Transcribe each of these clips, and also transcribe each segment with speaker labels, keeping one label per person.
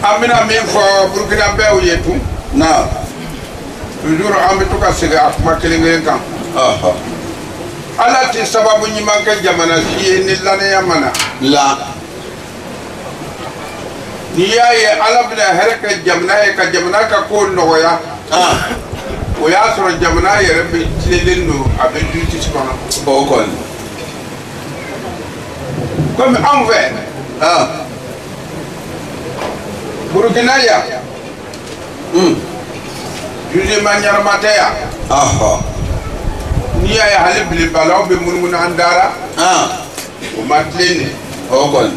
Speaker 1: amina min fo Burkina Faso yetu
Speaker 2: na
Speaker 1: toujours ambitu ka sega akuma kelengelen kan ala ti sababu nyima ka jamana si ni lane yamana
Speaker 2: la
Speaker 1: ni yaye ala bila haraka jamana ka jamana ka ko noya o ya soro jamana yere be tilendo abe duty ci kono
Speaker 2: o kon
Speaker 1: comme en fait Burkina ya juge manyar mataya ni yaye hali bil balaw be mun andara o matlene
Speaker 2: o kon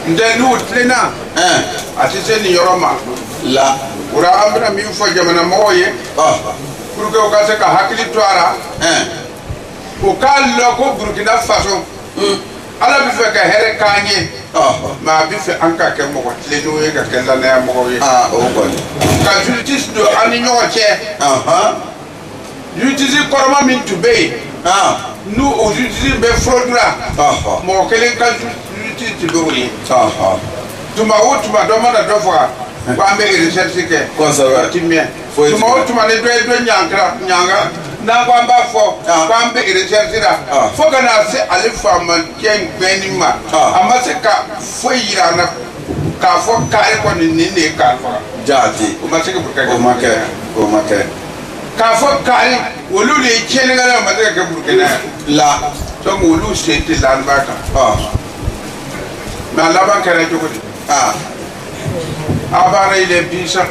Speaker 1: ndenu tlena ati seni yoroma
Speaker 2: la
Speaker 1: ura amra mi fo jamana moye pour que o ka se ka hakili toara o ka loko Burkina Faso ala bi fe ka here kanye ma bi fe anka ke mo tlenu ye ka kella na mo ye
Speaker 2: o kon
Speaker 1: ka justice do ani nyoche justice koroma min tubey nous au justice be fraudra mo kelen ka justice do ye tuma o tuma do mana do fa kwa mbele recherche ke timie tuma o tuma ne do nyanga na kwa mba fo kwa mbele recherche da fo kana se alifa man ken benima amma se ka fo yira na ka fo ka e ko ni ne ka fo
Speaker 2: jati
Speaker 1: o ma se ke burka
Speaker 2: o make
Speaker 1: ka fo ka e wolu le chene ngala ma se ke burkina
Speaker 2: la
Speaker 1: so wolu se te lan ba ka na la ba kare to ko abara ile bisa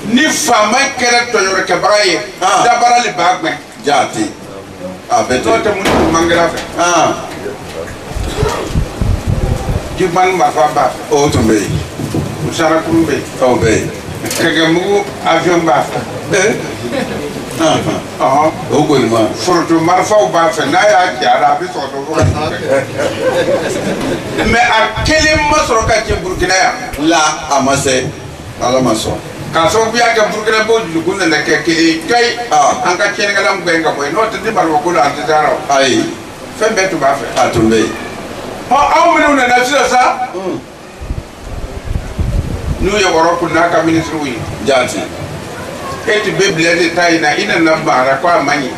Speaker 1: ni fama kere to yore ke baye da bara le bagme
Speaker 2: jati abete
Speaker 1: to te mun mangala fe jiban ma fa ba
Speaker 2: o tumbe
Speaker 1: usara kumbe
Speaker 2: o be
Speaker 1: kege mu avion ba
Speaker 2: o ko ni ma
Speaker 1: foroto marfa ba fe na ya jara bi to do me akele masoro ka je Burkina ya
Speaker 2: la amase ala maso
Speaker 1: ka so biya ka Burkina bo ju kunna na ke kele kai an ka kene ngala mbenga boy no te dimar ko la antara
Speaker 2: ai
Speaker 1: fembe to ba fe
Speaker 2: atumbe
Speaker 1: aw na sila sa nu ya woro kunna ka ministre wi
Speaker 2: jati
Speaker 1: eti bible de tayina ina na bara kwa manyi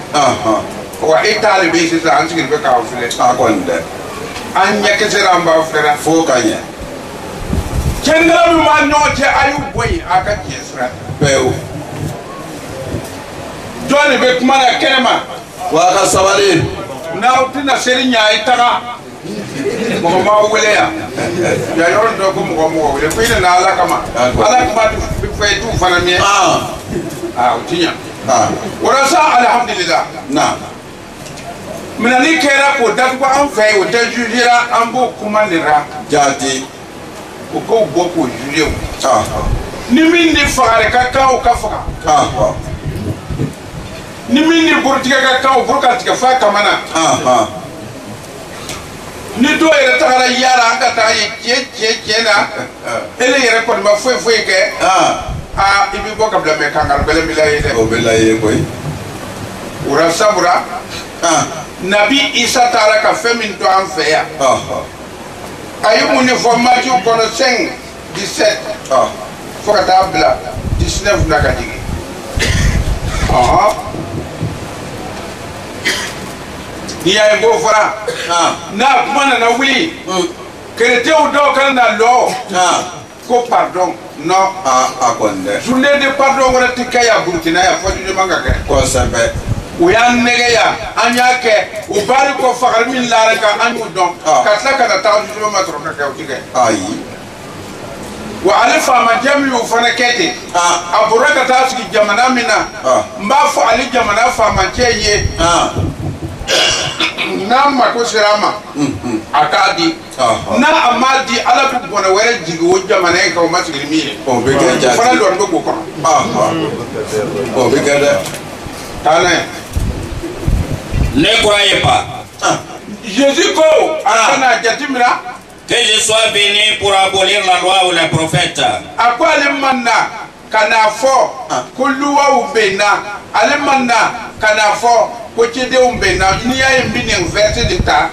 Speaker 1: wa itali be sisa an sigil be ka ofle
Speaker 2: akonde
Speaker 1: an nyake sera mba ofle
Speaker 2: fo kanya
Speaker 1: kendra mi ma nyoche ayu boy aka kiesra
Speaker 2: peu
Speaker 1: joni be kuma na kenema
Speaker 2: wa ka sawari
Speaker 1: na utina serinya itaka mo ma wele ya yoro ndo ko mo wele ko ina na ala kama tu fe tu fana mi utinya wala sa alhamdulillah
Speaker 2: na
Speaker 1: mina ni kera ko dat ko an fe o ta jujira an bo kuma lira
Speaker 2: jati
Speaker 1: o ko bo ko jure ni min ni fare ka o ka fa ni min ni burtiga ka o burka tika fa kamana ni do yere tagara yara an ka ta ye ke na ele yere ko ma fo ke ibi bo ka bla me kangar bele bilaye de
Speaker 2: o bilaye koy
Speaker 1: ura sabura nabi isa tara ka femin to an fe ya ayu muni fo ma ju kono 5 17 fo ka ta bla 19 na ka digi ni ya ngo fara na kuma na wuli kerete o do kan na lo ko pardon non
Speaker 2: akonde
Speaker 1: journée de pardon wala tikaya Burkina ya fo de manga ke
Speaker 2: ko sambe
Speaker 1: o ya nege ya anya ke o bari ko fagar min lara ka anu don ka tla ka ta ju ma tro ka ka tike
Speaker 2: ayi
Speaker 1: wa alifa ma jami o fana kete abura ka ta su jamana mina mba fo ali jamana fa ma cheye na ma ko sirama akadi na amadi ala bu bona were jigi wo jamana ka o masigiri mi
Speaker 2: o be ke jati
Speaker 1: fana lo ndo ko ko
Speaker 2: o be ke da
Speaker 1: tane
Speaker 3: ne croyez pas
Speaker 1: Jésus ko akana jatimira
Speaker 3: que je sois venu pour abolir la loi ou les prophètes.
Speaker 1: Akwa alimanna kana fo kullu wa ubena alimanna kana fo ko cede on be na ni ya en binin verse de ta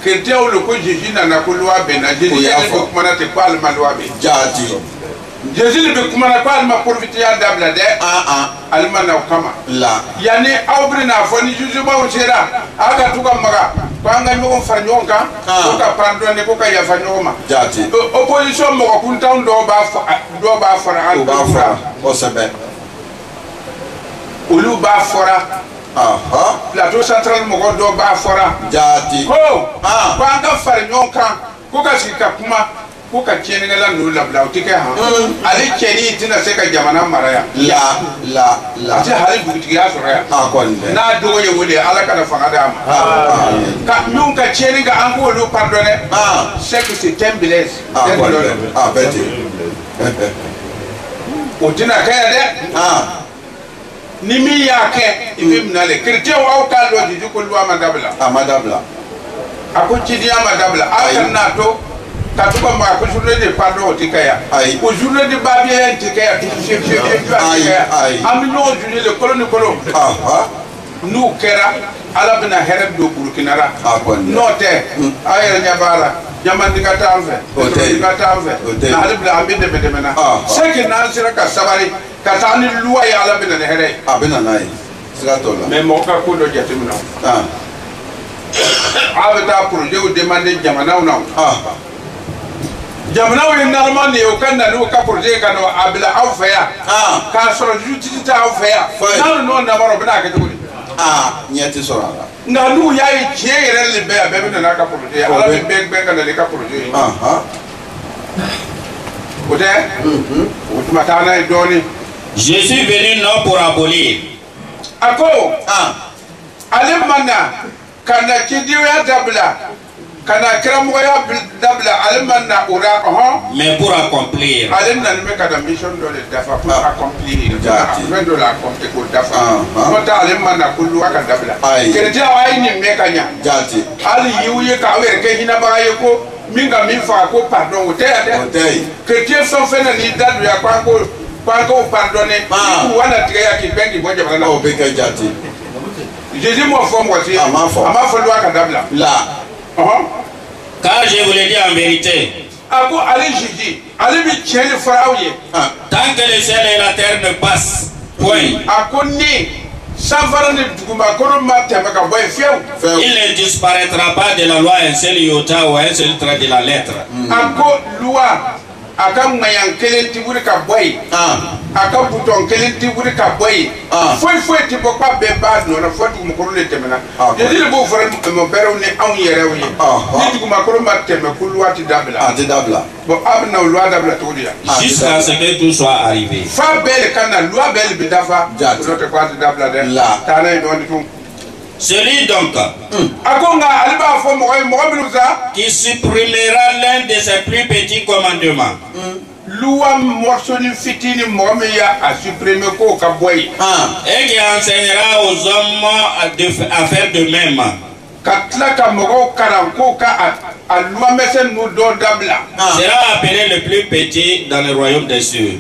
Speaker 1: chrétien o le ko Jésus na na ko loi be na Jésus ya ko mana te parle ma loi be
Speaker 2: jati
Speaker 1: Jésus be kuma na parle ma profiter ya dabla de alma na kama
Speaker 2: la
Speaker 1: yani awbre na fo ni Jésus ba o sera aga tuka maga kwanga nyo fanyo ka ko ka pardonner ko ka ya fanyo ma
Speaker 2: jati
Speaker 1: opposition mo ko kunta ndo ba fara al
Speaker 2: ba fara o sabe
Speaker 1: olu ba fora plateau central mo do ba fora
Speaker 2: jati
Speaker 1: ko kwanga farnyo ka ko ka sika kuma ko ka tiene ngala no la bla utike ha ali cheni tina se ka jamana maraya
Speaker 2: la
Speaker 1: ati hali bugiti ya sura
Speaker 2: konde
Speaker 1: na do ye wole ala kana fangada ma ka nyun ka cheni ga ango lu pardonner c'est que c'est tembles
Speaker 2: beti
Speaker 1: utina kaya de ni mi ya ke ibim na le chrétien wa ka lo di ko lu amadabla ako chidi amadabla akan na to ka to ba ko journée de pardon tikaya ko journée de babien tikaya tout am no journée le colonne colon nous kera ala bina hereb do burkinara note ayere nyabara jamandi ngata alfe ngata alfe na alibla amide bedemena seke na sira ka sabari ka tani luwa ya ala bina here
Speaker 2: abina nai sira tola
Speaker 1: mais mo ka ko do jatimna abeta projet ou demander jamana ou non jamana wi normal ne o kan na no ka projet kan o abla awfaya ka soro juti ta awfaya na no na maro bina ka tuli
Speaker 2: nyati sora
Speaker 1: nga nu yayi tiere le be be na ka projet ala be kan le ka projet o de o tuma ta na doni
Speaker 3: je suis venu non pour abolir
Speaker 1: ako ale manna kana kidiyo ya dabla kana kiramu ya dabla almanna ura
Speaker 3: mais pour accomplir
Speaker 1: alenna me kada mission do le dafa pour accomplir afin de la accomplir ko dafa mota almanna kullu aka dabla kerja wai ni me kanya
Speaker 2: jati
Speaker 1: ali yiuye ka wer ke hina ba ye ko minga mi fa ko pardon o te ade kerja so fena ni dadu ya kwa ko pardonner ku wana tiga ki bengi boje bana
Speaker 2: o be ka jati
Speaker 1: Jésus mo fo mo ti ama fo lu aka dabla
Speaker 2: la
Speaker 3: car je vous le dis en vérité
Speaker 1: ako ali Jésus ali bi cheli faraouye
Speaker 3: tant que le ciel et la terre ne passent point
Speaker 1: ako ni savara ni duguma kono matema ka boy few
Speaker 3: il ne disparaîtra pas de la loi un seul iota ou un seul trait de la lettre
Speaker 1: ako loi aka mayan kelen tiburi ka boy aka bouton kelen tiburi ka boy foi ti pokpa be ba no na fo duguma kono le temena je dis bo fora mo bero ni an yerewi ni duguma kono matema ku loi ti dabla bon abna loi dabla to dia
Speaker 3: jusqu'à ce que tout soit arrivé
Speaker 1: fa bel kana loi bel bidafa notre quoi ti dabla de ta na do ni tum
Speaker 3: celui donc
Speaker 1: qui
Speaker 3: supprimera l'un de ses plus petits commandements et qui enseignera aux hommes à faire de même sera appelé le plus petit dans le royaume des cieux.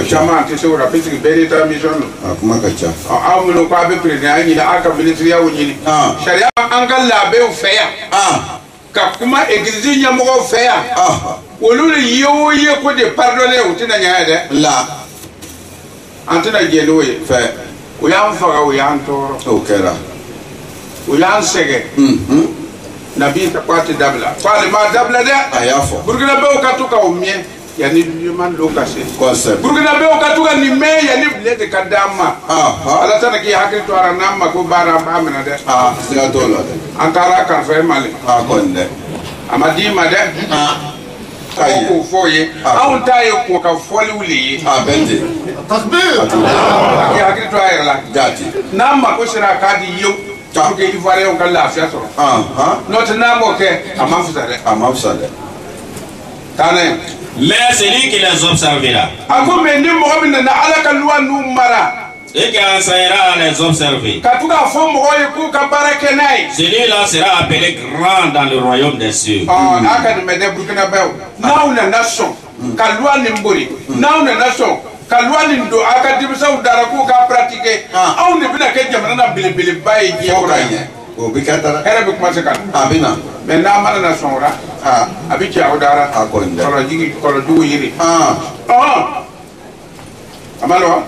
Speaker 1: Chama te sura pisi berita mission
Speaker 2: akumakacha
Speaker 1: amuno kwa be president ni aka ministry ya wonyini sharia angala be ufeya ka kuma eglise nyamo ufeya wolule yoye ko de pardonner utina nyaade
Speaker 2: la
Speaker 1: antina jeloye
Speaker 2: fe
Speaker 1: uyam faga uyam toro
Speaker 2: okera
Speaker 1: uyam sege nabi ta kwati dabla kwale ma dabla de
Speaker 2: ayafo
Speaker 1: burgina be ukatuka umye yani man lokase
Speaker 2: concept
Speaker 1: burgina be okatuka ni me yani blede kadama ala tana ki hakri to ara namma ko bara amena de
Speaker 2: siga dola de
Speaker 1: antara kan fe mali
Speaker 2: konde
Speaker 1: amadi made ko foye awon taye ko ka foli wuli
Speaker 2: bende
Speaker 1: takbir ki hakri to ara la
Speaker 2: gati
Speaker 1: namma ko sira kadi yow pour que Ivoirien on kala afia so notre nam OK amafsale tane
Speaker 3: mais celui qui les observera
Speaker 1: ako men ni mo bin na ala ka loi nu mara
Speaker 3: et qui enseignera à les observer
Speaker 1: ka tuka fo mo ko ka barake nay
Speaker 3: celui-là sera appelé grand dans le royaume des cieux.
Speaker 1: Aka de mede Burkina Faso na una nation ka loi ni mbori na una nation ka loi ni ndo aka dibisa udara ko ka pratiquer aw ne bina ke jamana na bilibili baye je oranye
Speaker 2: o bikatara
Speaker 1: era bi commencer kan
Speaker 2: abina
Speaker 1: mais na mana nation ra abi ci awdara
Speaker 2: akonde
Speaker 1: kolo jigi kolo du yiri amalo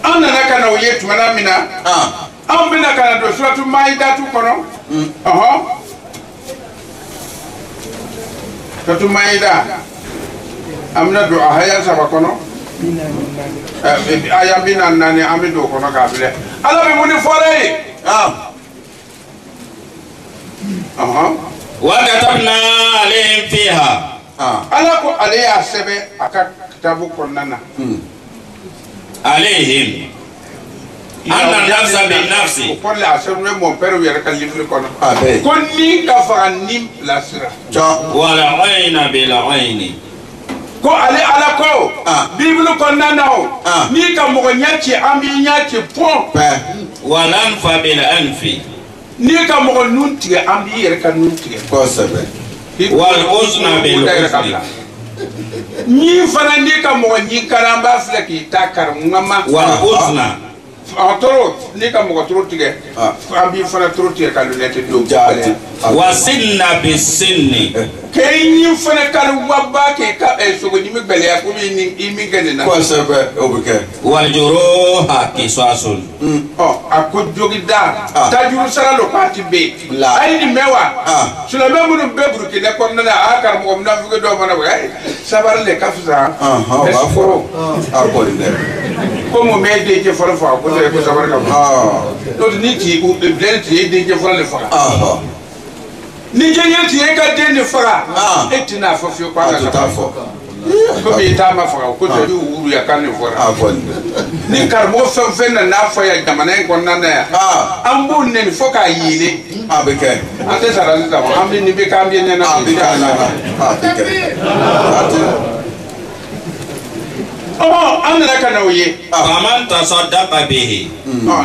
Speaker 1: anna nakana uyetu mana mina am bina kana do suratu maida tu kono suratu maida amna do ahaya sabakono aya bina nani amido kono kabile ala be muni fore
Speaker 3: wa katabna alayhim fiha
Speaker 1: ala ko alaya sebe aka kitabu konana
Speaker 3: عليهم أن النفس بالنفس
Speaker 1: pour la semaine mon père il y a un livre qu'on a koni ka fanim la sira
Speaker 3: والعين بالعين
Speaker 1: ko ale ala ko bible ko nanao ni ka mo nyati ambi nyati pon
Speaker 3: والأنف بالأنف
Speaker 1: ni ka mo nunti ambi yere ka nunti
Speaker 2: ko sebe
Speaker 3: والأذن بالأذن
Speaker 1: ni fana ni ka mo ni karamba fleki takar ngama
Speaker 3: والأذن
Speaker 1: toro ni ka mo toro tige ambi fana toro tige ka lunete do
Speaker 2: jati
Speaker 3: وسن بالسن
Speaker 1: kenyi fana kar wabba ke ka sogo ni mi bele ya ko ni imi gane na
Speaker 2: ko sebe o bike
Speaker 3: والجروح قصاص
Speaker 1: ako jogi da tajuru sara lo parti be ay ni mewa sula be munu be burki ne kon na akar mo na fugo do mana ay sabar le kafsa
Speaker 2: ba foro akonde
Speaker 1: ko mo me de je foro fa ko de ko sabar ka to ni ti u de de je foro le fa ni je yenti e ka de ne fa etina fo fi ko ala
Speaker 2: ta fo
Speaker 1: ko be ta ma fa ko de uru ya kan ne fora
Speaker 2: akonde
Speaker 1: ni karmo fen na fa ya jamana ko nan ya ambu ne fo ka yile
Speaker 2: abike
Speaker 1: ate sara ni ta ambi ni be ka ambi ne na
Speaker 2: abike
Speaker 1: amna kana oye
Speaker 3: فمن تصدق به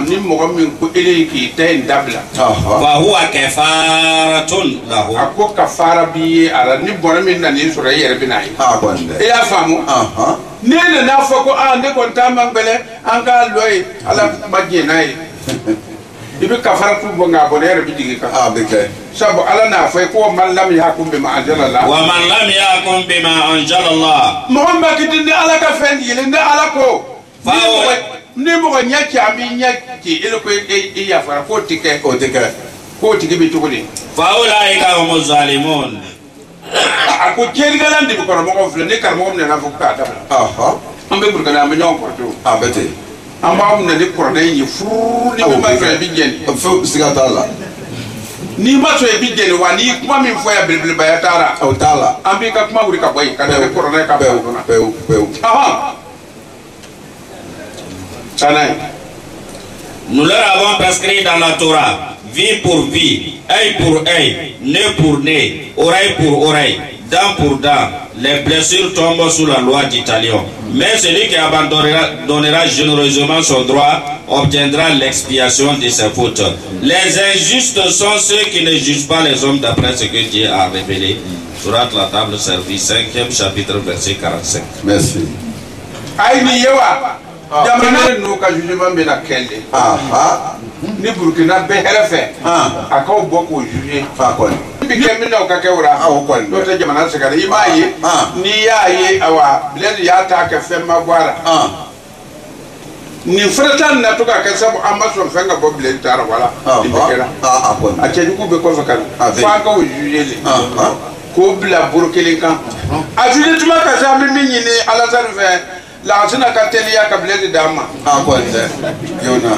Speaker 1: ni mo min ko ele ki tay dabla
Speaker 3: فهو كفارة له
Speaker 1: ako kafara biye ara ni bona min na ni sura yere binai
Speaker 2: akonde
Speaker 1: ya famu ne na fo ko ne ko ta mangale an ga loy ala majje nay ibi kafara tu bonga bonere bi digi ka
Speaker 2: abike
Speaker 1: sabu ala na fo ko man lam yakum bima anjala
Speaker 3: ومن لم يحكم بما أنزل الله
Speaker 1: Muhammad kidin ala ka fen yele ne ala ko ni mo nyaki ambi nyaki ile ko e ya fara ko tike ko tike bi tukuli
Speaker 3: فأولئك هم الظالمون
Speaker 1: ako keri galan di ko mo fle ne kar mo ne na fu ka dabla ambe burkana ambe nyon porto
Speaker 2: abete
Speaker 1: amba mo ne ko ne yi furu ni be ma fa bi jeni
Speaker 2: fo sigatala
Speaker 1: ni ma so e bi jeni wa ni kuma min fo ya bilbil ba ya tara
Speaker 2: o tala
Speaker 1: ambi ka kuma wuri ka boy ka ne ko ne ka
Speaker 2: peu
Speaker 3: Nous leur avons prescrit dans la Torah vie pour vie, œil pour œil, nez pour nez, oreille pour oreille, dent pour dent. Les blessures tombent sous la loi du talion. Mais celui qui donnera généreusement son droit obtiendra l'expiation de ses fautes. Les injustes sont ceux qui ne jugent pas les hommes d'après ce que Dieu a révélé. Surat la table service 5e chapitre verset 45.
Speaker 2: Merci.
Speaker 1: Aïni yewa jamana no ka jugement be na kende ni Burkina be helefe akaw boko juger
Speaker 2: fa kon
Speaker 1: bi kemi na ka kewra do te jamana se kare imayi ni yayi awa bled ya ta ka femma gwara ni fratan na to ka sabu amma so fenga bo bled tara wala ni bekera a ce ku be ko fakar fa ka juger le ko bla burkele kan a juger tuma ka sa mi ni ala san fe la sina ka telia ka bled dama
Speaker 2: ko nde yona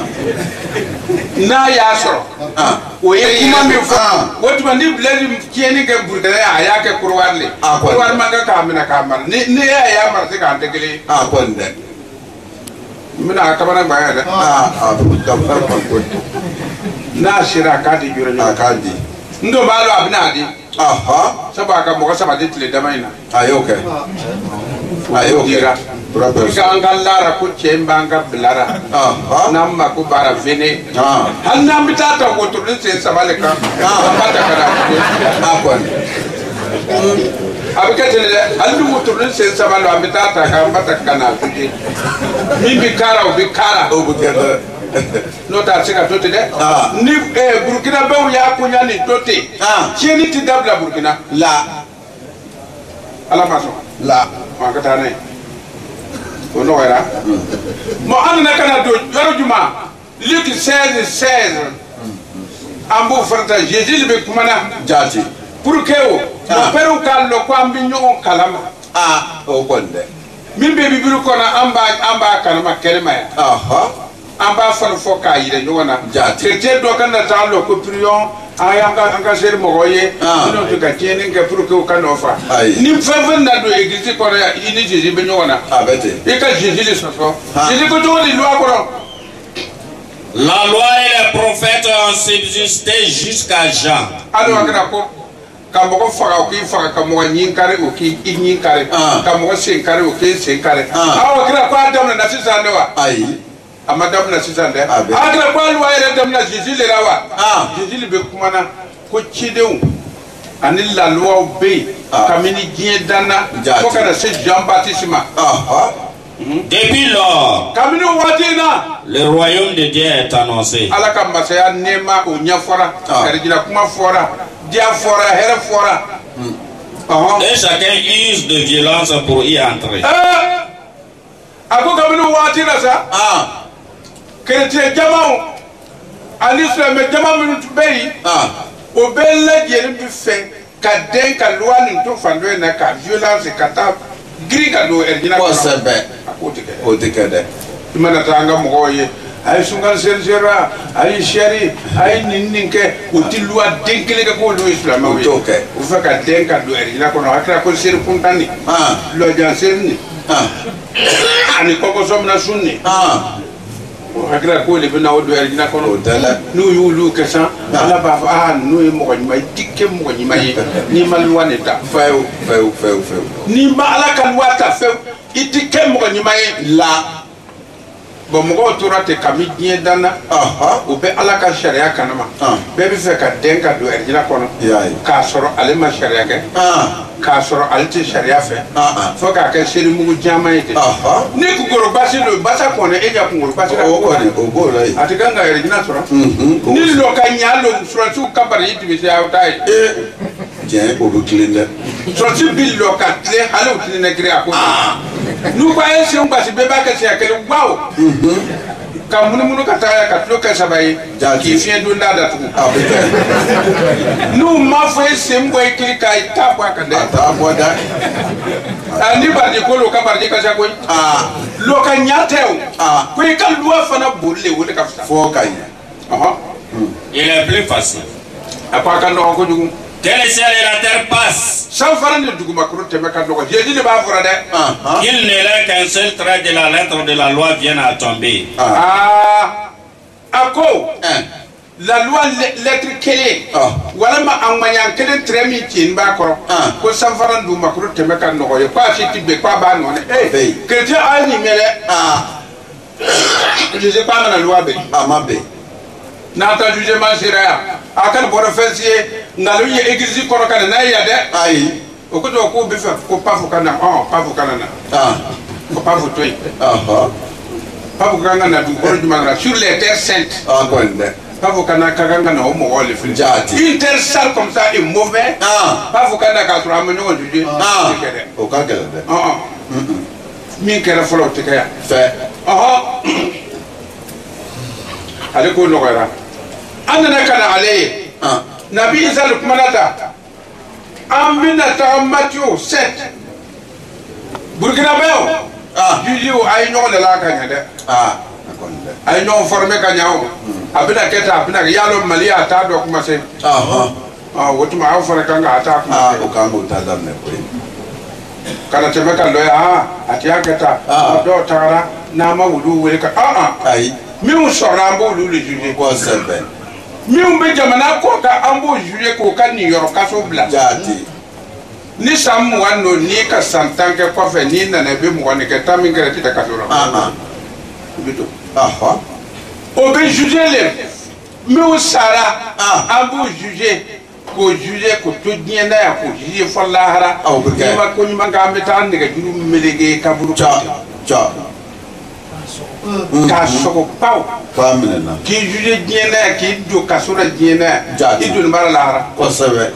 Speaker 1: na ya so o ye kuma mi fa wotu ni bled kieni ke burkele ya ke kurwarle kurwar manga ka mina ka mar ni ya mar se ka tekele
Speaker 2: ko nde
Speaker 1: mina ka bana ba ya
Speaker 2: ka bar ko
Speaker 1: n'a sera ka di jure
Speaker 2: a ka di
Speaker 1: ndo malo abna di
Speaker 2: aha
Speaker 1: ka mo sama di tile damaina
Speaker 2: ayo ke
Speaker 1: ka angalara ko chembanga blara
Speaker 2: aha
Speaker 1: namma ko bara vene hal nam bitata ko to se sabale ka pata kara
Speaker 2: akon
Speaker 1: abikatele hal du to se sabalo abitata ka pata kana tuti mimbi kara
Speaker 2: o bukeda
Speaker 1: no ta sika tote de ni Burkina Faso ya kunya ni tote cheni ti dabla Burkina
Speaker 2: la
Speaker 1: ala maso
Speaker 2: la
Speaker 1: ma kata ne o no era mo anna kana do yoro juma liki 16 ambo farta jeji be kumana
Speaker 2: jati
Speaker 1: pour que o mo peru kallo ko ambi nyon kalama
Speaker 2: o konde
Speaker 1: min be bibiru kona amba kalama kelma ya
Speaker 2: aha
Speaker 1: amba fo ka yire nyona
Speaker 2: jati
Speaker 1: chrétien do kan ta lo ko prion anga ser mo goye no to ka tiene que pour que o kan ofa ni feven na do église ko ya ini jésus be nyona
Speaker 2: abete
Speaker 1: e ka jésus le so jésus ko to di loi ko
Speaker 3: la loi et les prophètes ont subsisté jusqu'à Jean.
Speaker 1: alors akana ko ka mo ko fara ko fara ka mo nyin kare o ki nyin kare ka mo se kare o ki se kare akana ko adam na sisa ne wa
Speaker 2: ayi
Speaker 1: amadam na sisan de akra kwalu wa ere dam na jijile rawa jijile be kumana ko chidew anil la loi be kamini giedana ko kana se Jean Baptiste
Speaker 3: Depuis lors,
Speaker 1: le
Speaker 3: royaume de Dieu est annoncé.
Speaker 1: ala ka masaya nema o nyafora karjila kuma fora dia fora hera fora
Speaker 3: Et chacun use de violence pour y entrer.
Speaker 1: ako kamini wati na sa chrétien jamao alislam jamao minut beyi o bella jeri bi fe ka den ka loi ni to fando na ka violence ka ta gri ka do ergina
Speaker 2: ko sebe o tikede
Speaker 1: imana tanga mo ye ay sungal sera ay sheri ay ninninke o ti loi denkele ka ko lo islam o o fa ka den ka do ergina ko no akra ko ser puntani lo jan serni ani koko somna sunni akra ko le bina o do ergina ko no
Speaker 2: dala
Speaker 1: nu yulu kesa ala ba nu mo ko mai tikke mo ko mai ni mal waneta
Speaker 2: feu
Speaker 1: ni ma ala kan wata feu itikke mo ko mai la bo mo ko turate kamidie dana o be ala ka sharia kanama be be fe ka denka do ergina ko no ka soro ale ma sharia ke ka soro alti sharia fe fo ka ke seri mu jama ite ni ku goro basi do basa ko ne eja ku goro basi
Speaker 2: o go lai
Speaker 1: atiganga ergina soro ni lo ka nyalo soro su kabari ite be se autai
Speaker 2: je o bu klinde
Speaker 1: soro si bil lo ka tle halo tle kre ako nu ba ese un basi be ba ka se akele wow ka munu ka ta ka tlo ka sabai ki fien do nda tu nu ma fo ese mbo ekiri ka ta bwa ka da
Speaker 2: ta boda
Speaker 1: ani ba de ko lo ka ba de ka sa ko lo ka nyateo ko e ka loi fana bolle wo de ka
Speaker 2: fo ka
Speaker 3: Il est plus facile.
Speaker 1: apa ka no ko jugu
Speaker 3: Que le ciel et la terre passent.
Speaker 1: sans faire de dugu makru te me ka no ko je di ba fora de
Speaker 3: Il ne l'est qu'un seul trait de la lettre de la loi vienne à tomber.
Speaker 1: Ako la loi lettre kele wala ma amanya kele tremi tin ba ko ko sanfaran du makru te me ka no ko ko asiti be ko ba no ne chrétien ani mele je sais pas na loi be
Speaker 2: amabe
Speaker 1: na ta jugement sera akan bora fensier ngalu ye église ko kan na ya de
Speaker 2: ai
Speaker 1: o ko to ko be fa ko pa fu kana pa fu kana na ko pa fu toy pa fu kana na du ko juma sur les terres saintes
Speaker 2: konde
Speaker 1: pas vous kana kaganga na omo wole
Speaker 2: Jati.
Speaker 1: une telle salle comme ça est mauvais pas vous kana ka sur amenyo juju
Speaker 2: o ka gelede
Speaker 1: min kera folo tikaya
Speaker 2: fe
Speaker 1: ale ko nogara anana kana ale nabi isa lukmanata amina ta Matthieu 7 Burkina Faso juju ay nyogo de la kanya de
Speaker 2: konde
Speaker 1: ay nyogo formé kanya o abina keta abina yalo mali ata do kuma se wotu ma afara kanga ata kuma
Speaker 2: o ka mo ta dam ne ko
Speaker 1: kana teme kan do ya atiya keta do tara na ma wulu wele ka ai mi un sora mbo wulu le juju
Speaker 2: ko sebe
Speaker 1: min be jamana ko ka ambo juye ko ka ni yoro kaso bla
Speaker 2: jati
Speaker 1: ni sam wanno ni ka santanke ko fe ni na be mo woni ke tamin grati ta kaso bito
Speaker 2: aha
Speaker 1: o be juger le mi o sara ambo juger ko juger ko to dienda ya ko juger fo lahara ni ma ko ni manga metan ne ga juru melege kaburu
Speaker 2: cha
Speaker 1: ka soko pau
Speaker 2: famine na
Speaker 1: ki juger dienda ki do kasura dienda idul mara lahara
Speaker 2: ko sabe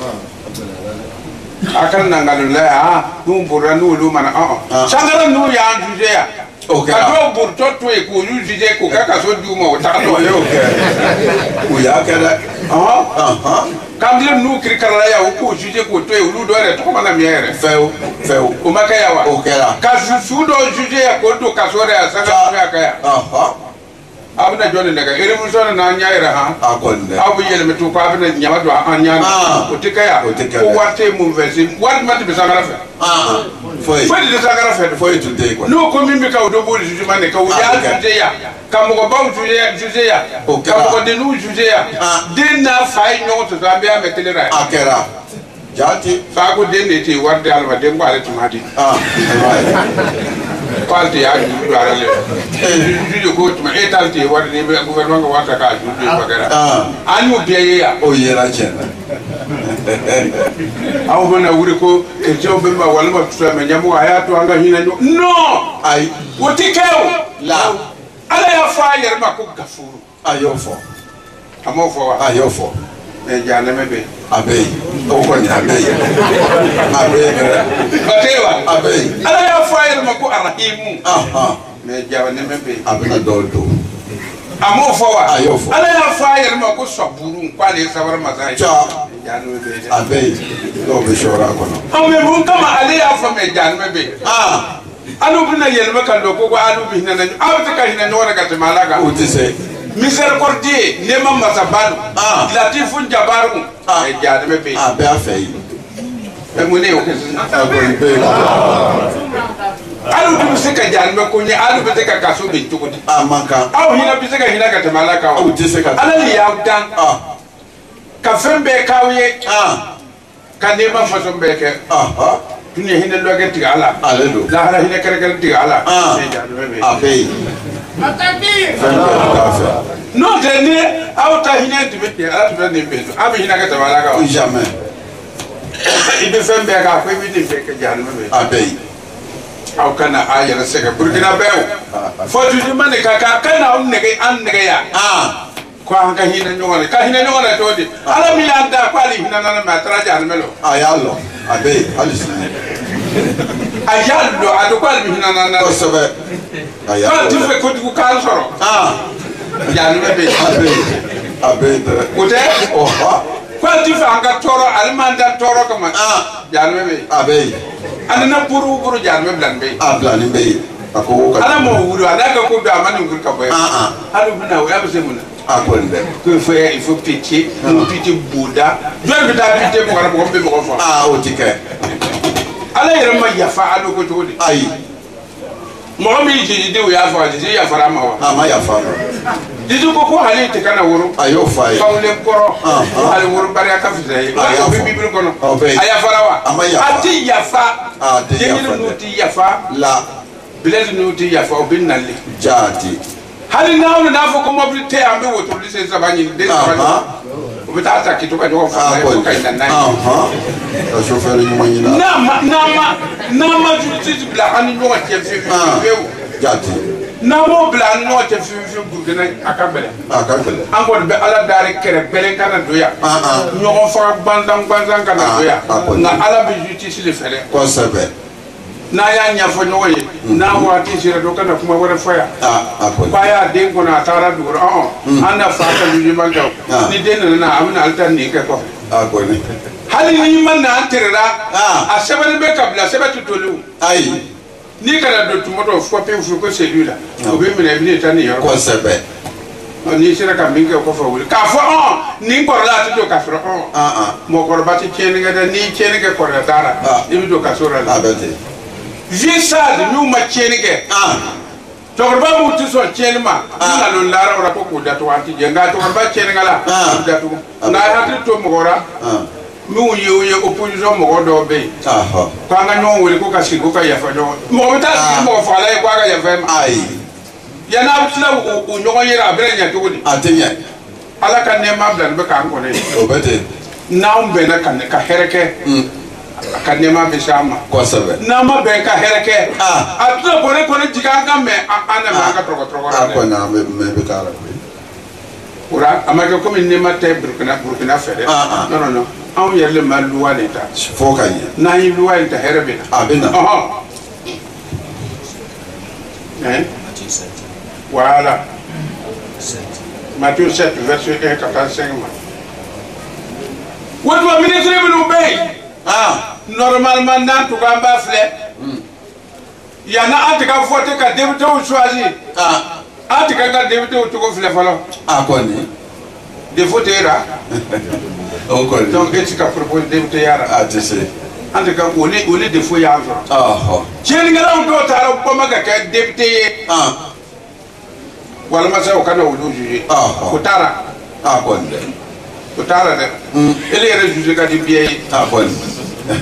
Speaker 1: akan nangalu la dum burra nu lu mana sangara nu ya juger ya
Speaker 2: okay
Speaker 1: ado burto to e ko juger ko ka kaso du mo ta to yo
Speaker 2: o ya kala
Speaker 1: kamdile nu kirikara ya ko juger ko to e lu do re to mana miere
Speaker 2: feu
Speaker 1: o makaya wa
Speaker 2: okay la
Speaker 1: ka su do juger ya ko do kaso re sanga ya kaya abna jone daga ere mun sona na nyaira
Speaker 2: akonde
Speaker 1: abu yele metu ko abna nyama do anyana o tikaya ko wate mun versi wat mat be sangara fe foi de sangara fe
Speaker 2: foi today ko
Speaker 1: no ko mimbi ka do boli juju mane ka o ya juge ya ka mo ko ba juge ya ka mo ko de nu juge ya de na fay nyo to zambia metelera
Speaker 2: akera jati
Speaker 1: fa ko de ne ti warde alba de ngwale tumadi Quality ya juju ara le juju ko tuma etalti warde ni gouvernement ko wata ka juju bagara anyu biye ya
Speaker 2: o yera chena
Speaker 1: aw bana wuri ko e jow be ma wala ma tuta me nyamu aya to anga hina no
Speaker 2: ay
Speaker 1: woti kew
Speaker 2: la
Speaker 1: ala ya fa yer ma ko gafuru
Speaker 2: ayofo
Speaker 1: amo fo wa
Speaker 2: ayofo
Speaker 1: e jana me be
Speaker 2: abey o ko ni abey
Speaker 1: batewa
Speaker 2: abey
Speaker 1: ala ya fa yer ma ko arhimu me jana me be
Speaker 2: abena dodo
Speaker 1: amo fo wa
Speaker 2: ayofo
Speaker 1: ala ya fa yer ma ko saburu kwale sabar mazai
Speaker 2: cha
Speaker 1: jana me be
Speaker 2: abey do be shora kono
Speaker 1: ame mun kama ala ya fa me jana me be anu bina yer ma kan do ko anu bi hina na awta ka hina no ka malaka
Speaker 2: o ti se
Speaker 1: miséricordie nema masabalu latifun jabaru e jade me be
Speaker 2: abe afei
Speaker 1: e mune o kesi
Speaker 2: agoni be
Speaker 1: alu dum sika jade me ko ni alu be ka kaso be tukudi
Speaker 2: amaka
Speaker 1: aw hina bi sika hina ka tamalaka
Speaker 2: o ti se ka
Speaker 1: ala li yawdan ka fembe kawye ka nema faso be ke dunya hina loge tiga ala
Speaker 2: alelo
Speaker 1: la hala hina kare kare tiga ala e jade me be
Speaker 2: abe
Speaker 1: non tene auta hina tibete atu ne bezo abi hina ka tabala ka
Speaker 2: jamais
Speaker 1: ibe fembe ka ko bi ni ke janu me
Speaker 2: abe
Speaker 1: au kana ayara sega burkina bew fotu di mane ka kana on nege an nege ya ko an ka hina nyone ka hina nyone to di ala mi anda kwali hina na ma tra janu melo
Speaker 2: ayalo abe alisne
Speaker 1: ayalo adu kwali hina na
Speaker 2: ko sabe
Speaker 1: ayalo tu fe ko du kan soro janu me be
Speaker 2: abe
Speaker 1: kote kwa tu fe anga toro almanda toro kama janu me be
Speaker 2: abe
Speaker 1: anana buru janu me blan be
Speaker 2: ablan be ako
Speaker 1: ala mo wuri ala ka ko do amani ngur ka boy alu bina wa abse mun
Speaker 2: akonde
Speaker 1: ko fe il faut pitié mon pitié bouda do be da pitié mo ko be mo ko fa
Speaker 2: o tike
Speaker 1: ala yere ma yafa alu ko to di
Speaker 2: ai
Speaker 1: mo mi ji di o ya fa ji ya fara ma wa
Speaker 2: ma ya fa
Speaker 1: didi ko hali te kana woro
Speaker 2: ayo fa
Speaker 1: fawle koro hali woro bari aka fi sai ayo bibil kono aya fara wa ati yafa
Speaker 2: ati yafa
Speaker 1: nuti yafa
Speaker 2: la
Speaker 1: bilal nuti yafa o bin nalle
Speaker 2: jati
Speaker 1: hali nawo na fo ko mobilité ambe woto lise sabani de sabani o bita ta kito ka jo fa ko ka ina nai
Speaker 2: o chauffeur ni mo nyina
Speaker 1: nama juti bla ani no ke fi
Speaker 2: jati
Speaker 1: namo bla no ke fi burgena akabele an ko be ala dare kere bele kana doya nyogo fa bandang kana doya na ala be justice le fere
Speaker 2: ko sabe
Speaker 1: na ya nya fo nyogo ye na wati sira do kana kuma wara faya ba ya den ko na tara dur anda fa ta ju manga ni den na amina altan ni ka ko
Speaker 2: agoni
Speaker 1: hali ni man na anterera a sebele be kabla sebatu tolu
Speaker 2: ai
Speaker 1: ni kana do tumoto fo pe fu ko celui-là o be mena bi tani yo
Speaker 2: ko sabe
Speaker 1: ni sira ka minge ko fa wuli ka fo ni ko la ti do ka fro mo ko ba ti cheni ga ni cheni ga ko da tara ni do ka sura la
Speaker 2: abete
Speaker 1: ji sa de nu ma cheni ga to Tɔgɔrɔba mu ti sɔn tiɲɛni ma na lo lara ora ko da to anti je nga tɔgɔrɔba tiɲɛni ngala da to na hakili to mɔgɔ ra mu ye opposition mɔgɔ dɔ bɛ yen ko an ka ɲɔgɔn wele ko ka sigi ko ka yafa ɲɔgɔn mɔgɔ bɛ taa sigi mɔgɔ faga la ye ko a ka yafa ma ayi yan'a bɛ tila o ɲɔgɔn yera a bɛ ɲɛ cogo di a tɛ ɲɛ ala ka nɛɛma bila nin bɛ k'an kɔnɔ ye o bɛ ten n'anw bɛnna ka hɛrɛ kɛ ka nɛɛma bɛ se an ma kosɛbɛ n'an ma bɛn ka hɛrɛ kɛ a tɛna kɔni jigin an ka mɛn an na mɛn an ka tɔgɔ la dɛ kɔni an bɛ taa la o la a ma kɛ komi nɛɛma tɛ burukina fɛ dɛ non anw yɛrɛ le ma luwa de ta fo ka ɲɛ n'an ye luwa in ta hɛrɛ bɛ na a bɛ na voilà Matthieu 7 verset 1 ka taa 5 ma wotuma ministre minnu bɛ yen normalement n'an tun k'an b'a filɛ yanni an tɛ ka voter ka députés choisir an tɛ ka députés cogo filɛ fɔlɔ a kɔni défaut tɛ ra o kɔni donc e ti ka proposer député yara a tɛ se an tɛ ka o ni défaut y'an sɔrɔ tiɲɛnikɛlaw dɔw taara bɔma ka kɛ député ye walima sa o kana olu juger o taara a kɔni dɛ o taara dɛ ele yɛrɛ juger ka di biɛ ye a kɔni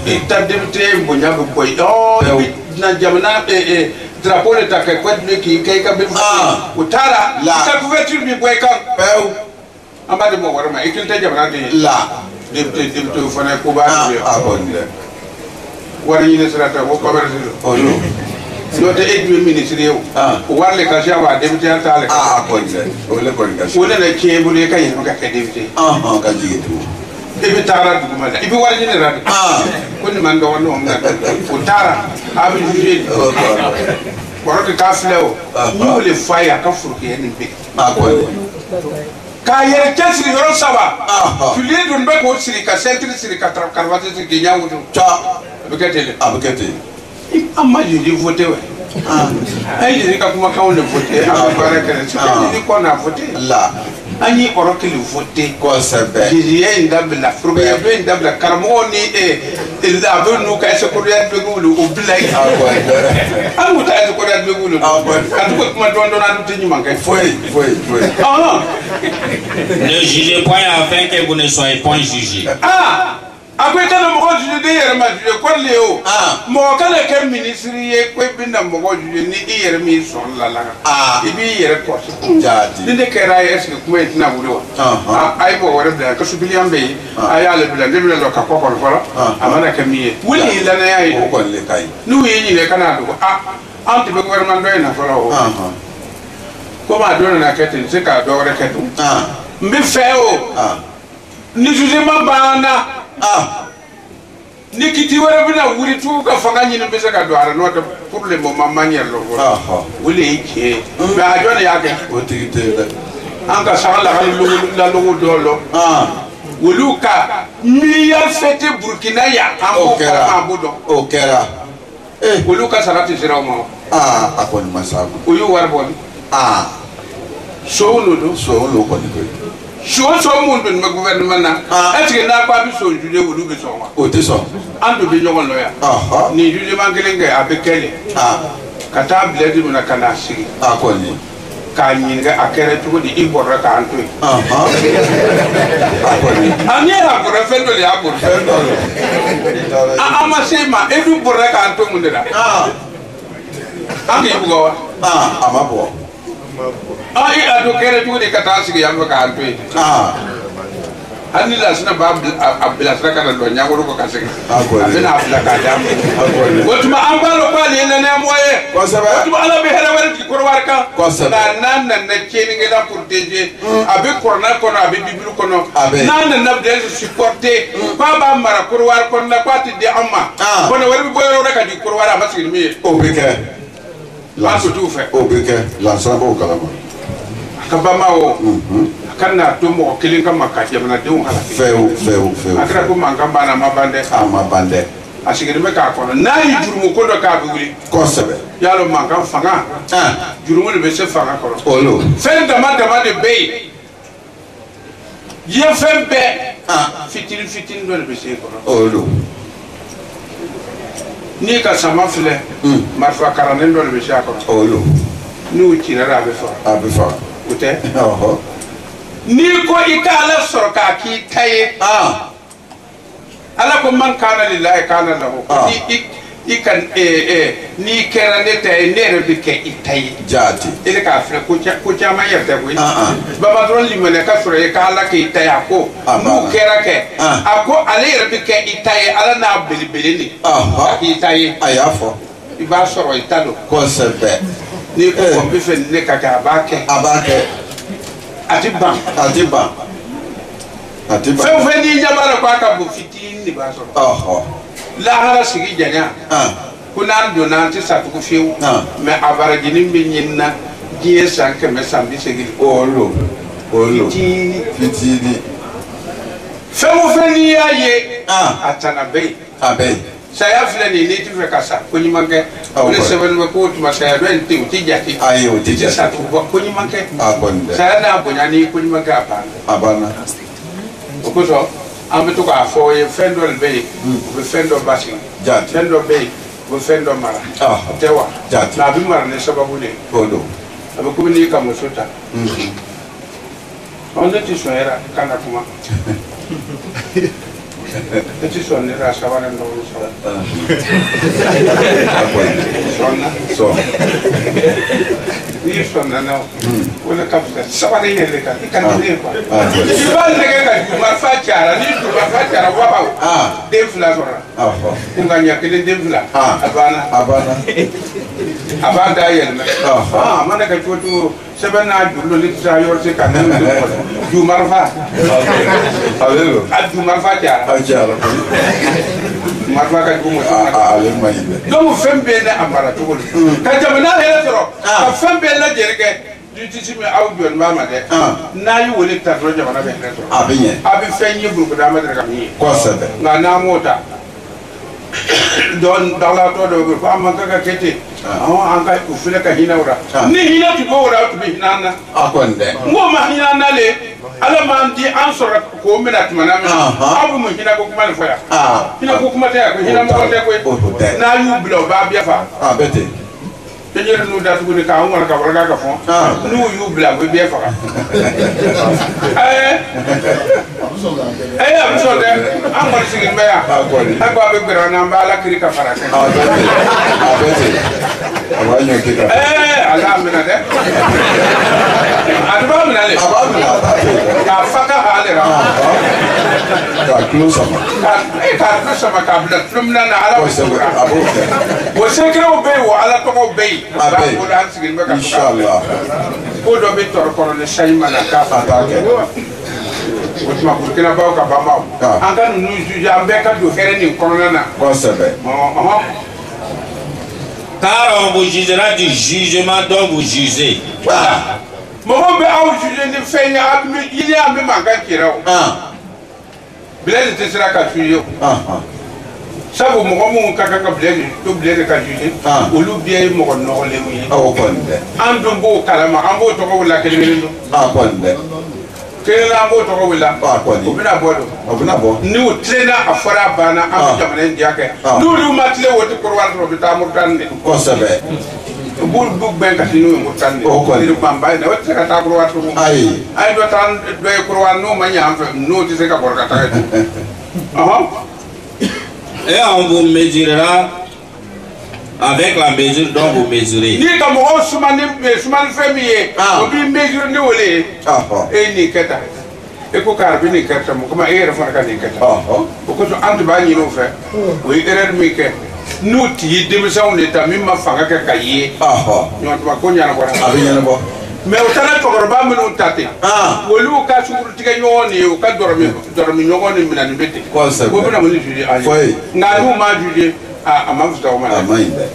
Speaker 1: i ta député bonya bɛ bɔ yen na jamana drapeau de ta kɛ kɔdule k'i kɛ i ka bɛ o taara i ka couverture bi bɔ i kan pewu an b'a di mɔgɔ wɛrɛ ma i kelen tɛ jamana den ye député o fana ye ko b'a ye a kɔni dɛ wari ɲini sira tɛ ko commerce don n'o tɛ e dun ye ministre ye o wari le ka se a ma député ya t'ale a kɔni dɛ o le kɔni ka se o de na tiɲɛ i bolo i ka yɛlɛma ka kɛ député ka jigin tugun i bɛ taara duguma la i bɛ wari ɲini la de ko nin man dɔgɔ n'o mina o taara a bɛ juger kɔrɔ de k'a filɛ o n y'o le f'a ye a ka forokɛ nin bɛ a kɔni k'a yɛrɛ cɛ siri yɔrɔ 3 filiye dun bɛ k'o siri ka ceinture siri ka karavati siri k'i ɲɛ wusu a bɛ kɛ ten de a bɛ kɛ ten an ma jeli voté wɛ an ye jeli ka kumakanw de voté an bɛ baara kɛ dɛ jeli kɔ na voté la an ye kɔrɔ kelen voté kosɛbɛ jeliya in dabila forokɛya in dabila karamɔgɔw ni a bɛ n'u ka ɛsekɔrɔya bɛ wuli o bila yen an k'u ta ɛsekɔrɔya bɛ wuli ka to ka kuma dɔɔnin an tɛ ɲuman kɛ foyi.
Speaker 3: Ne jugez point afin que vous ne soyez point jugés.
Speaker 1: A ko i kana mɔgɔ juge n'i yɛrɛ ma juge ko le o mɔgɔ kana kɛ ministre ye ko i bɛ na mɔgɔ juge ni i yɛrɛ min sɔn la la i b'i yɛrɛ kɔlɔsi ni ne kɛra ye est ce que kuma in tɛna wuli wa a ye mɔgɔ wɛrɛ bila ka supiliant bɛ yen a y'ale bila ne bɛna dɔn ka kɔ kɔni fɔlɔ a mana kɛ min ye wuli ye danaya ye n'u ye ɲininka kana dogo an tɛ bɛ gouvernement dɔ in na fɔlɔ o komi a don nana kɛ ten n se ka dɔ wɛrɛ kɛ tun n bɛ fɛ o ni jugement banna ni kiti wɛrɛ bɛna wuli tugun ka fanga ɲini bɛ se ka don a la n'o tɛ pour le moment man yɛrɛ lɔ fɔlɔ o de ye tiɲɛ ye mais a jɔn de y'a kɛ o tigi tɛ yen dɛ an ka saga lalogo dɔ lɔ olu ka miliyari fɛte burukina yan an b'o kalama an b'o dɔn o kɛra olu ka sara tɛ sira o ma a kɔni ma s'a ma o y'o wari bɔ sow n'o don kɔni koyi so mun dun bɛ gouvernement na est ce que n'a ko a bɛ sɔn juge olu bɛ sɔn wa o tɛ sɔn an dun bɛ ɲɔgɔn nɔ yan nin jugement kelen kɛ a bɛ kɛ de ka taa bila di min na ka n'a sigi kɔni k'a ɲininka a kɛra cogo di i bɔra k'an to yen a ni y'a bɔra fɛn dɔ de y'a bɔra fɛn dɔ an ma se ma e dun bɔra k'an to mun de la an k'i bugɔ wa a ma bɔ i a to kɛra cogo di ka taa sigi yan fɛ k'an to yen hali ni lasina b'a bilasira ka na dɔn ɲankoro kɔ ka segin a bɛna a bila k'a d'a ma o tuma an b'a dɔn k'ale ye nɛnɛmɔgɔ ye o tuma ala bɛ hɛrɛ wɛrɛ jigin Kɔrɔwari kan nka n'a nana tiɲɛnikɛla protéger a bɛ kuranɛ kɔnɔ a bɛ bibulu kɔnɔ n'a nana bien supporter k'a b'a mara Kɔrɔwari kɔnɔna k'a tɛ di an ma kɔnɔ wɛrɛ bɛ bɔ yɔrɔ wɛrɛ ka di Kɔrɔwari a ma sigi ni min ye o bɛ kɛ an to t'u fɛ o bɛ kɛ lansara b'o kalama a ka bama o a ka n'a to mɔgɔ kelen kama ka jamanadenw halaki fewu a kɛra ko mankan banna a ma ban dɛ a ma ban dɛ a sigilen bɛ k'a kɔnɔ n'a ye jurumu ko dɔ k'a bɛ wuli kosɛbɛ y'a dɔn mankan fanga jurumu de bɛ se fanga kɔrɔ fɛn dama dama de bɛ yen ye fɛn bɛɛ fitini fitini dɔ de bɛ se kɔrɔ n'i ka sama filɛ marifa karanen dɔ de bɛ se a kɔrɔ n'u cira a bɛ faga.
Speaker 2: A bɛ faga.
Speaker 1: O tɛ.
Speaker 2: Ɔhɔ.
Speaker 1: N'i ko i ka Ala sɔrɔ k'a k'i ta ye. Ala ko man kana lillahi kana lahu. I ka n'i kɛra ne ta ye ne yɛrɛ bɛ kɛ i ta ye.
Speaker 2: Jaati.
Speaker 1: E de k'a filɛ ko caman yɛrɛ tɛ koyi. Baba dɔrɔn limaniya ka sɔrɔ i ka Ala k'i ta ye a ko n'u kɛra kɛ a ko ale yɛrɛ bɛ kɛ i ta ye Ala n'a belebele de. A k'i ta ye.
Speaker 2: A y'a fɔ.
Speaker 1: I b'a sɔrɔ i ta don.
Speaker 2: Kosɛbɛ.
Speaker 1: N'i ko n bɛ fɛ ne ka kɛ a b'a kɛ.
Speaker 2: A b'a kɛ.
Speaker 1: A ti ban.
Speaker 2: A ti ban. A ti ban.
Speaker 1: Fɛn o fɛn n'i ɲɛ b'a la ko a ka bon fitinin de b'a sɔrɔ.
Speaker 2: Ɔhɔ.
Speaker 1: Lahara sigi janya. Ko n'an donna an tɛ sa tugu fiyewu. Mais a barajinin bɛ ɲini na diɲɛ san 100 san 80.
Speaker 2: Olu. Fitini.
Speaker 1: Fɛn o fɛn n'i y'a ye a tana bɛ yen.
Speaker 2: A bɛ yen.
Speaker 1: Saya filɛ nin ye n'i ti fɛ ka sa ko ɲuman kɛ. O de sɛbɛnnen bɛ ko o tuma saya dɔ in tɛ o ti jate.
Speaker 2: Ayi o ti jate.
Speaker 1: Sa tugu ko ɲuman kɛ.
Speaker 2: A kɔni dɛ.
Speaker 1: Saya n'a bonya ni ko ɲuman kɛ a banna.
Speaker 2: A banna.
Speaker 1: O kosɔn an bɛ to k'a fɔ o ye fɛn dɔ de bɛ yen o bɛ fɛn dɔ basigi.
Speaker 2: Jaati.
Speaker 1: Fɛn dɔ bɛ yen o bɛ fɛn dɔ mara. O tɛ wa.
Speaker 2: Jaati.
Speaker 1: Nka a bɛ mara ni sababu de ye.
Speaker 2: O don.
Speaker 1: A bɛ komi n'i ka muso ta. Ne ti sɔn yɛrɛ kan na kuma. Ne ti sɔn ne ka sabanan dɔw sɔrɔ.
Speaker 2: Sɔn.
Speaker 1: N'i sɔnna na o de ka fisa sabanan yɛrɛ de kan i ka di ne ye quoi. I b'a nɛgɛ ka jugumanfa cayara ni jugumanfa cayara wabaw den 2 sɔrɔla. Ko nka ɲɛ 1 den 2 a banna.
Speaker 2: A banna.
Speaker 1: A b'a da yɛlɛmɛ. A mana kɛ cogo cogo sɛbɛn n'a juru dɔ ne tɛ se a yɔrɔ se ka ne jugumanfa. A jugumanfa cayara.
Speaker 2: A cayara.
Speaker 1: Jugumanfa ka jugu muso ma.
Speaker 2: Ale man ɲi dɛ.
Speaker 1: Donc fɛn bɛɛ n'a a mara cogo de. Ka jamana yɛrɛ sɔrɔ ka fɛn bɛɛ lajɛlen kɛ justice min aw jɔn b'a ma dɛ. N'a y'u wele ta dɔrɔn jamana bɛ hɛrɛ sɔrɔ.
Speaker 2: A bɛ ɲɛ.
Speaker 1: A bɛ fɛn ye burukina an bɛ deli ka min ye.
Speaker 2: Kosɛbɛ.
Speaker 1: Nka n'an m'o ta dɔgɔtɔ dɔw bɛ yen ko a man kan ka kɛ ten. An ka u filɛ ka hinɛ o la. Ni hinɛ tun b'o la o tun bɛ hinɛ an na.
Speaker 2: A kɔni dɛ.
Speaker 1: N k'o ma hinɛ an na le Ala m'an di an sɔrɔ k'o minɛ tuma na min na aw bɛ mun hinɛ ko kuma nin fɔ yan. Hinɛ ko kuma tɛ yan ko hinɛ mɔgɔ tɛ koyi. N'a y'u bila o b'a bɛɛ fa.
Speaker 2: A bɛ ten.
Speaker 1: Seigneur n'u datugu ni k'an wara ka waraka ka fɔ n'u y'u bila u bɛ bɛɛ faga. A bɛ sɔn dɛ an kɔni sigilen bɛ yan a ko a bɛ gbɛrɛ n'an bɛ Ala kiri ka fara kɛ.
Speaker 2: A bɛ ten. A b'a ɲɔ kɛ ka.
Speaker 1: Ala minɛ dɛ. A b'a minɛ de.
Speaker 2: A b'a minɛ a b'a kɛ.
Speaker 1: K'a fa ka hali la.
Speaker 2: K'a tulo sama.
Speaker 1: K'a tulo sama k'a bila tulo minɛ na Ala bɛ sɔrɔ.
Speaker 2: A b'o kɛ.
Speaker 1: O sekiraw bɛ yen wa Ala tɔgɔw bɛ yen.
Speaker 2: A bɛ yen.
Speaker 1: O de an sigilen bɛ ka fɔ.
Speaker 2: Inshallah.
Speaker 1: Ko dɔ bɛ tɔɔrɔ kɔnɔ ni sayi ma na k'a fa t'a kɛ. O tuma Burukina baw ka banbaw. An ka ninnu juge an bɛɛ ka don hɛrɛ nin kɔnɔna na.
Speaker 2: Kosɛbɛ.
Speaker 3: Car on vous jugera du jugement dont vous jugez.
Speaker 1: Mɔgɔw bɛ aw juge ni fɛn ye yiri an bɛ mankan ci o. Bilali tɛ sera ka juge o. Sabu mɔgɔ minnu ka kan ka Bilali ka juge olu bɛɛ ye mɔgɔ nɔgɔlenw ye.
Speaker 2: O kɔni dɛ.
Speaker 1: An dun b'o kalama an b'o tɔgɔ wele kelen kelen don.
Speaker 2: A kɔni dɛ.
Speaker 1: Kelen an b'o tɔgɔ wele. O bɛna bɔ don.
Speaker 2: O bɛna bɔ.
Speaker 1: N'u tilenna a fɔra a banna an bɛ jamana in diya kɛ. N'olu ma tilen o tɛ Korowari sɔrɔ o bɛ taa Moritani de.
Speaker 2: Kosɛbɛ.
Speaker 1: U b'u gbɛn ka se n'u ye Moritani de.
Speaker 2: O kɔni.
Speaker 1: Yiri fanba in na o tɛ se ka taa Korowari tugun.
Speaker 2: Ayi.
Speaker 1: An ye dɔ taa dɔ ye Korowari n'o ma ɲɛ an fɛ n'o tɛ se ka bɔrɔ ka taa yen.
Speaker 3: Et on vous mesurera avec la mesure dont vous mesurez.
Speaker 1: N'i ka mɔgɔw sumani fɛn min ye o b'i mesure ni o le ye. E ye nin kɛ tan e ko k'a bɛ nin kɛ tan o kama e yɛrɛ fana ka nin kɛ tan. O kosɔn an tun b'a ɲini o fɛ o ye erreur min kɛ n'u tɛ ye denmisɛnw de ta min ma fanga kɛ ka ye. Ɲɔgɔntuma ko ɲɛnabɔra.
Speaker 2: A bɛ ɲɛnabɔ.
Speaker 1: Mais o taara cɛkɔrɔba minnu ta ten olu ka sugurutigɛ ɲɔgɔn ye u ka dɔrɔmi ɲɔgɔn ni minɛni bɛ ten.
Speaker 2: Kosɛbɛ.
Speaker 1: Ko bɛna mun ni juge an ye. Nka n'u m'a juge a ma fisa o ma dɛ.
Speaker 2: A ma ɲi dɛ.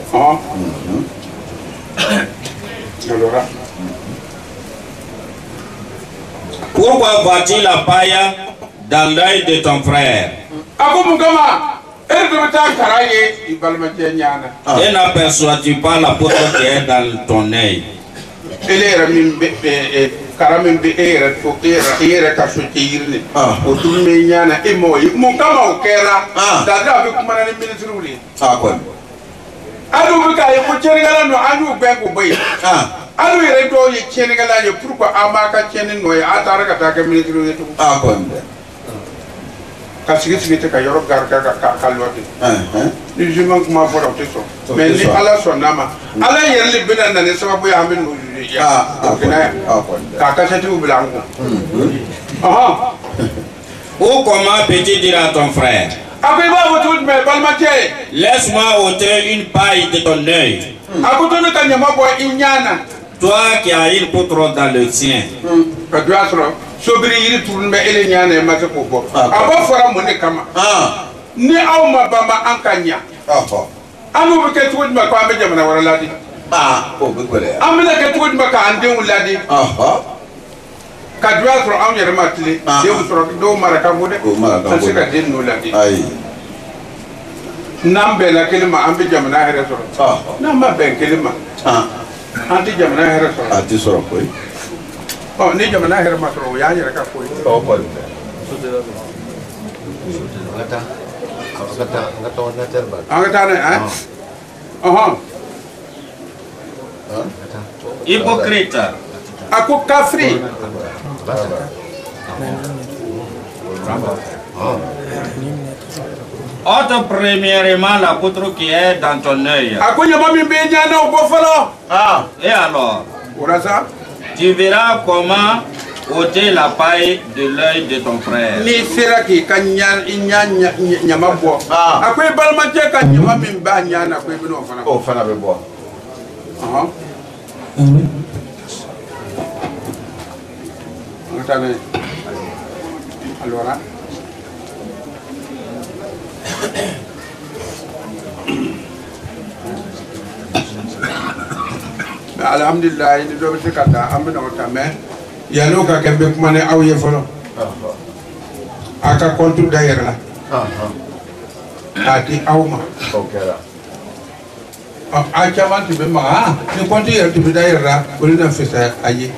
Speaker 1: Alors.
Speaker 3: Pourquoi vois-tu la paille dans l'œil de ton frère et n'aperçois-tu pas la poudre qui est dans ton œil?
Speaker 1: alu yɛrɛ dɔw ye tiɲɛnikɛla ye pourquoi a m'a ka tiɲɛni nɔ ye a taara ka taa kɛ ministre ye tugun
Speaker 2: a kɔni dɛ
Speaker 1: ka sigi sigi ten ka yɔrɔ garika ka lɔ ten ni juman kuma fɔra o tɛ sɔn mais ni ala sɔnn'a ma ala yɛrɛ de bɛna na ni sababu ye an bɛ n'o ye Burkina yan k'a kasɛtiw bila an kun
Speaker 3: Ou comment peux-tu dire à ton frère?
Speaker 1: a ko i b'a fɔ cogo jumɛn balimakɛ
Speaker 3: Laisse-moi ôter une paille de ton œil.
Speaker 1: a ko to ne ka ɲama bɔ i ɲa na
Speaker 3: Toi qui as une poutre dans le tien.
Speaker 1: ka do y'a sɔrɔ sobiri yiri turun bɛ ele ɲa na i ma se k'o bɔ a b'a fɔra mun de kama ni aw ma ban an ka ɲa an n'u bɛ kɛ cogo jumɛn ko an bɛ jamana wɛrɛ ladi
Speaker 2: o bɛ gɛlɛya
Speaker 1: an bɛna kɛ cogo jumɛn k'an denw ladi ka do y'a sɔrɔ anw yɛrɛ ma tile denw sɔrɔ dɔw mara ka bon dɛ an se ka den ninnu ladi n'an bɛnna kelen ma an bɛ jamana hɛrɛ sɔrɔ n'an ma bɛn kelen ma an tɛ jamana hɛrɛ sɔrɔ
Speaker 2: a tɛ sɔrɔ koyi
Speaker 1: ni jamana hɛrɛ ma sɔrɔ o y'an yɛrɛ ka ko ye an ka taa n'a ye
Speaker 3: Hypocrite.
Speaker 1: a ko kafiri
Speaker 3: Ôte premièrement la poutre qui est dans ton œil.
Speaker 1: a ko ɲama min bɛ ɲa na o bɔ fɔlɔ
Speaker 3: Et alors,
Speaker 1: o la sa
Speaker 3: tu verras comment ôter la paille de l'œil de ton frère.
Speaker 1: n'i sera k'i ka ɲama bɔ a ko i balimakɛ ka ɲama min b'a ɲa na ko i bɛna o fana bɔ
Speaker 2: o fana bɛ bɔ
Speaker 1: an ka taa n'a ye alora mais alhamdulillah ni dɔ bɛ se ka taa an bɛna o ta mais yan'o ka kɛ n bɛ kuma ni aw ye fɔlɔ a ka compte dayɛlɛ la k'a di aw ma a caman tun bɛ maga ni compte yɛrɛ tun bɛ dayɛlɛ la olu bɛna fisaya a ye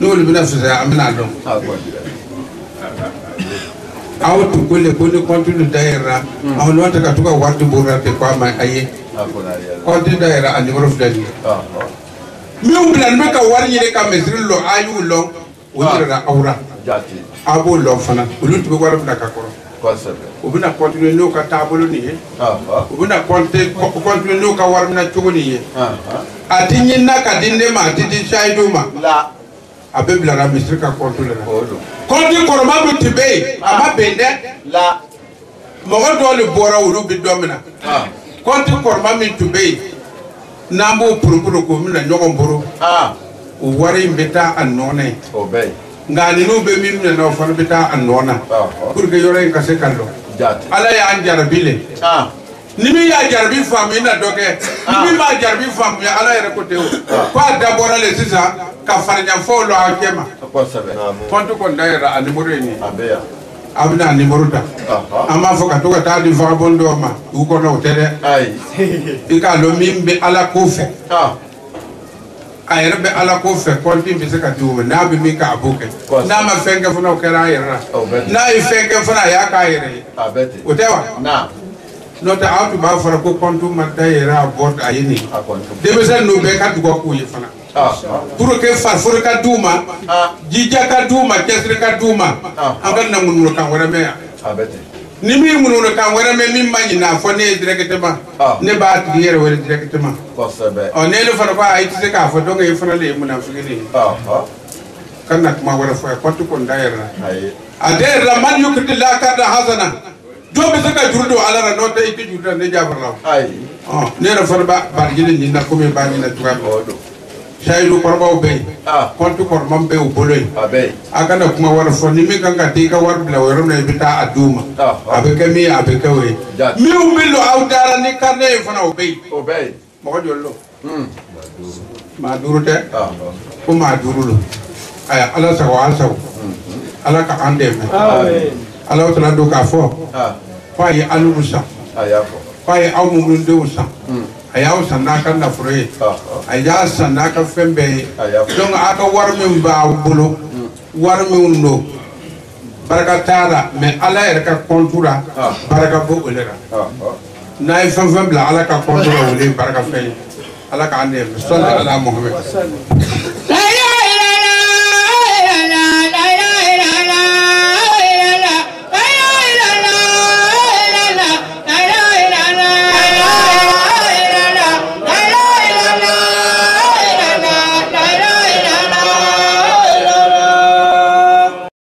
Speaker 1: n'olu bɛna fisaya an bɛna dɔn aw tun ko le ko ni compte tun dayɛlɛ la aw n'o tɛ ka to ka wari di bɔra ten ko a ma a ye compte dayɛlɛ a numéro filɛ nin ye min bila n bɛ ka wari ɲini ka misiri lɔ a y'u lɔn o yɛrɛ aw la a b'o lɔn fana olu tun bɛ wari bila ka kɔrɔ u bɛna continuer n'o ka taabolo nin ye u bɛna continuer n'o ka wari minɛ cogo nin ye a ti ɲinina ka di ne ma a ti di sayidu ma a bɛ bilara misiri ka compte la compte kɔrɔma min tun bɛ yen a ma bɛn dɛ mɔgɔ dɔw de bɔra olu bɛ dɔ min na compte kɔrɔma min tun bɛ yen n'an b'o poroporo k'o minɛ ɲɔgɔn bolo o wari in bɛ taa a nɔ na ye nka ninnu bɛ min minɛ na o fana bɛ taa a nɔ na pour que yɔrɔ in ka se ka dɔn ala y'an jarabi le ni min y'a jarabi faamu i na dɔ kɛ ni min m'a jarabi faamu ala yɛrɛ ko tɛ o ko a dabɔra le sisan ka fariɲafɔw lɔ aw cɛ ma compte kɔni dayɛlɛ a numéro ye nin ye a bɛna a numéro ta an b'a fɔ ka to ka taa di vagabond dɔw ma u kɔnɔ o tɛ dɛ i k'a dɔn min bɛ ala ko fɛ a yɛrɛ bɛ ala ko fɛ compte bɛ se ka di o ma n'a bɛ min kɛ a b'o kɛ n'a ma fɛn kɛ fana o kɛra a yɛrɛ la n'a ye fɛn kɛ fana a y'a k'a yɛrɛ ye o tɛ wa n'o tɛ aw tun b'a fɔra ko compte ma dayɛlɛ a bɔ a ye nin denmisɛnnin ninnu bɛɛ ka dugawu k'u ye fana pour que fariforo ka d'u ma jija ka d'u ma cɛsiri ka d'u ma an ka na ŋunuŋunukan wɛrɛ mɛn yan ni min ŋunuŋunukan wɛrɛ mɛn min ma ɲinɛ a fɔ ne ye directement ne b'a tigi yɛrɛ wele directement n'e fana ko i tɛ se k'a fɔ donc e fana de ye munafiki de ye ka na kuma wɛrɛ fɔ ye compte kɔni dayɛlɛ la a dayɛlɛ la man yukiri la karda hasana dɔw bɛ se ka juru don ala la n'o tɛ i tɛ juru da ne jabara la ne yɛrɛ fana b'a barijini nin na komi b'a ɲinɛ cogoya min na sayidu kɔrɔbaw bɛ yen compte kɔrɔman bɛ u bolo yen a kana kuma wɛrɛ fɔ ni min kan ka taa i ka wari bila o yɔrɔ min na i bɛ taa a d'u ma a bɛ kɛ min ye a bɛ kɛ o ye minnu bɛ don aw dara ni carnet ye fana o bɛ yen mɔgɔ joli don maa duuru tɛ ko maa duuru don aya ala sago an sago ala ka an dɛmɛ ala y'o tala don k'a fɔ ko a ye alubu san ko a ye aw mumudenw san a y'aw san n'a ka nafolo ye a y'a san n'a ka fɛn bɛɛ ye donc a ka wari min b'aw bolo wari min don baraka t'a la mais ala yɛrɛ ka compte la baraka b'o de la n'a ye fɛn fɛn bila ala ka compte la o de ye baraka fɛn ye ala ka ande sallallahu ala muhammad